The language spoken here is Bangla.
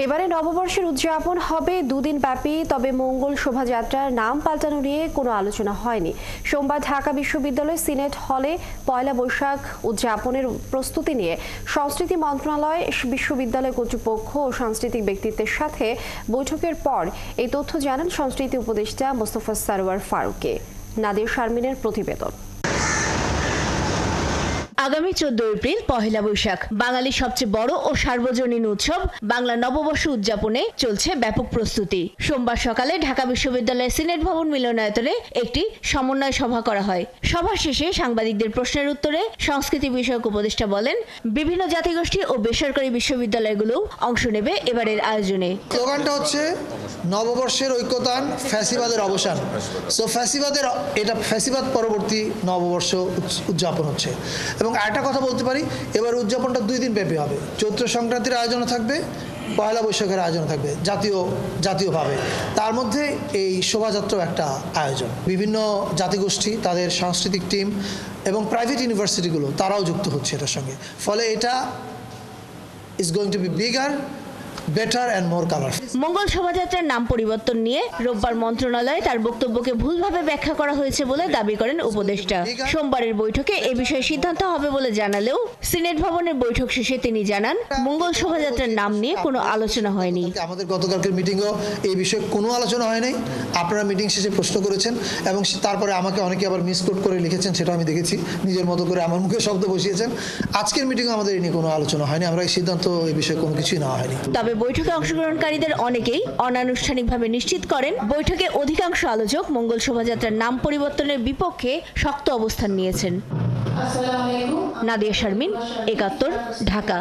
এবারে নববর্ষের উদযাপন হবে দুদিন ব্যাপী, তবে মঙ্গল শোভাযাত্রার নাম পাল্টানো নিয়ে কোনো আলোচনা হয়নি। সোমবার ঢাকা বিশ্ববিদ্যালয় সিনেট হলে পয়লা বৈশাখ উদযাপনের প্রস্তুতি নিয়ে সংস্কৃতি মন্ত্রণালয়, বিশ্ববিদ্যালয় কর্তৃপক্ষ ও সাংস্কৃতিক ব্যক্তিত্বের সাথে বৈঠকের পর এই তথ্য জানান সংস্কৃতি উপদেষ্টা মোস্তফা সরওয়ার ফারুকে। নাদিয়া শারমিনের প্রতিবেদন। আগামী 14 এপ্রিল পহেলা বৈশাখ, বাঙালির সবচেয়ে বড় ও সার্বজনীন উৎসব বাংলা নববর্ষ উদযাপনে চলছে ব্যাপক প্রস্তুতি। সোমবার সকালে ঢাকা বিশ্ববিদ্যালয়ের সিনেট ভবন মিলনায়তনে একটি সমন্বয় সভা করা হয়। সভা শেষে সাংবাদিকদের প্রশ্নের উত্তরে সংস্কৃতি বিষয়ক উপদেষ্টা বলেন, বিভিন্ন জাতিগোষ্ঠী ও বেসরকারি বিশ্ববিদ্যালয়গুলো অংশ নেবে এবারের আয়োজনে। স্লোগানটা হচ্ছে নববর্ষের ঐক্যতান, ফ্যাসিবাদের অবসান। সো ফ্যাসিবাদ পরবর্তী নববর্ষ উদযাপন হচ্ছে। এবং আরেকটা কথা বলতে পারি, এবার উদযাপনটা 2 দিন ব্যাপী হবে। চৈত্র সংক্রান্তির আয়োজন থাকবে, পয়লা বৈশাখের আয়োজন থাকবে জাতীয়ভাবে। তার মধ্যে এই শোভাযাত্রাও একটা আয়োজন। বিভিন্ন জাতিগোষ্ঠী, তাদের সাংস্কৃতিক টিম এবং প্রাইভেট ইউনিভার্সিটিগুলো তারাও যুক্ত হচ্ছে এটার সঙ্গে। ফলে এটা is going to be bigger, better and more colourful. Mangal শোভাযাত্রার নাম পরিবর্তন নিয়ে রোববার মন্ত্রণালয়ে তার বক্তব্যকে ভুলভাবে ব্যাখ্যা করা হয়েছে বলে দাবি করেন উপদেষ্টা। সোমবারের বৈঠকে এ বিষয়ে সিদ্ধান্ত হবে বলে জানালেও সিনেট ভবনের বৈঠক শেষে তিনি জানান, মঙ্গল শোভাযাত্রার নাম নিয়ে কোনো আলোচনা হয়নি। আমাদের গতকালকের মিটিংও এই বিষয়ে কোনো আলোচনা হয় নাই। আপনারা মিটিং শেষে প্রশ্ন করেছেন এবং তারপরে আমাকে অনেকে আবার মিসকোট করে লিখেছেন, সেটা আমি দেখেছি। নিজের মতো করে আমার মুখে শব্দ বসিয়েছেন। আজকের মিটিংও আমাদের এই নিয়ে কোনো আলোচনা হয়নি। আমরা এই সিদ্ধান্ত এই বিষয়ে কোনো কিছুই নেওয়া হয়নি। তবে বৈঠকে অংশগ্রহণকারীদের অনেকেই অনানুষ্ঠানিকভাবে নিশ্চিত করেন, বৈঠকে অধিকাংশ আলোচক মঙ্গল শোভাযাত্রার নাম পরিবর্তনের বিপক্ষে শক্ত অবস্থান নিয়েছেন। নাদিয়া শারমিন, ৭১, ঢাকা।